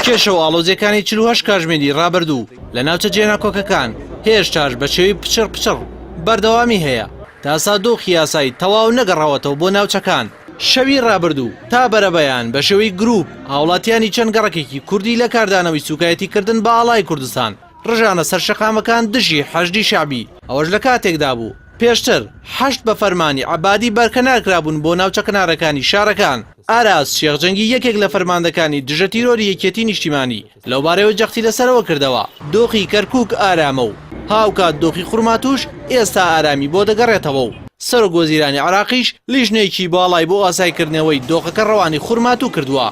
کێشە و ئاڵۆزیەکانی 48 کاتژمێری ڕابردوو لە ناوچە جێناکۆکەکان هێشتاش بە شێوەی پچڕ بەردەوامی هەیە تا سا دۆخی یاسایی تەواو نەگەڕاوەتەوە بۆ ناوچەکان. شەوی ڕابردوو تا بەرەبەیان بە شێوەی گروپ هاوڵاتیانی چەند گەڕەکێکی کوردی لە کاردانەوەی سوکایەتیکردن بە ئاڵای کوردستان ڕژانە سەر شەقامەکان دژی حەشدی شعبی. ئەوەش لە کاتێکدا بوو پێشتر 8 بە فەرمانی عەبادی بەرکەنار کرابوون بۆ ناوچە کنارەکانی شارەکان. ئاراس شێخجەنگی یەکێک لە فەرماندەکانی دژە تیرۆری یەکێتی نیشتیمانی لەو بارەوە جەختی لەسەرەوە کردەوە. دۆخی کەرکووک ئارامە و هاوکات دۆخی خوڕماتوش ئێستا ئارامی بۆ دەگەڕێتەوە و سەرۆکوەزیرانی عێراقیش لیژنێکی باڵای بۆ ئاسایکردنەوەی دۆخەکە ڕەوانی خوڕماتوو کردووە.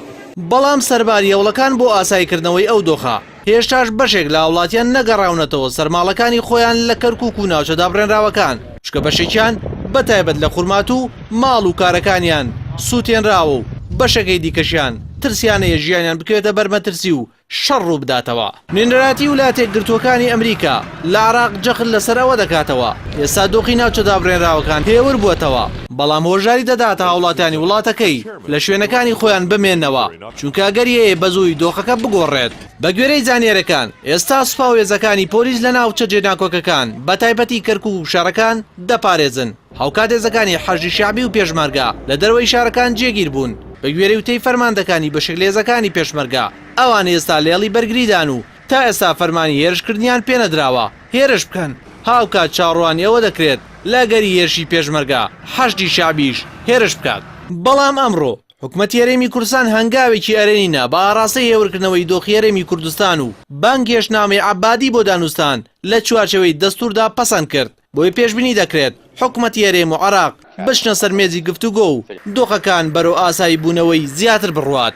بەڵام سەرباری هەوڵەکان بۆ ئاسایکردنەوەی ئەو دۆخە هێشتاش بەشێک لە وڵاتیان نەگەڕاونەتەوە سەرماڵەکانی خۆیان لە کەرکووک و ناوچەدا بڕێنراوەکان، چکە بەشێکیان بەتایبەت لە خوڕماتوو ماڵ و کارەکانیان سووتێنراوە و بەشەکەی دیکەشیان ترسیانەیە ژیانیان بکوێتە بەرمەترسی و شەڕ ڕوو بداتەوە. نوێنەراتی وڵاتێک گرتوەکانی ئەمریکا لە عێراق جەخت لەسەرەوە دەکاتەوە ئێستا دۆخی ناوچەدا بڕێنراوەکان هێور بووەتەوە، بەڵام هۆژاری دەداتە هاوڵاتیانی وڵاتەکەی لە شوێنەکانی خۆیان بمێننەوە، چونکە ئەگەریەیە بەزووی دۆخەکە بگۆڕێت. بە گوێرەی زانیێرەکان ئێستا سوپا و هێزەکانی پۆلیس لە ناوچە جێناکۆکەکان بە تایبەتی کەرکووک و شارەکان دەپارێزن. هاوکات هێزەکانی حەشدی شعبی و پێشمەرگە لە دەروەی شارەکان جێگیر بوون. بە گوێرەی وتەی فەرماندەکانی بەشێک لە هێزەکانی پێشمەرگە ئەوان ئێستا لێڵی بەرگریدان و تا ئێستا فەرمانی هێرشکردنیان پێنەدراوە هێرش بکەن. هاوکات چاڕوانی ئەوە دەکرێت لاگەری هێرشی پێشمەرگە حەشدی شعبیش هێرش بکات. بەڵام ئەمڕۆ حکومەتی هەرێمی کوردستان هەنگاوێکی ئەرێنینە بە ئاڕاستەی هێورکردنەوەی دۆخی هەرێمی کوردستان و بانگێشنامەی عەبادی بۆ دانوستان لە چوارچەوەی دەستووردا پەسەند کرد. بۆی پێشبینی دەکرێت حکومەتی هەرێم و عێراق بچنە سەر مێزی گفتوگۆ و دۆخەکان بەرەو ئاسایی بوونەوەی زیاتر بڕوات.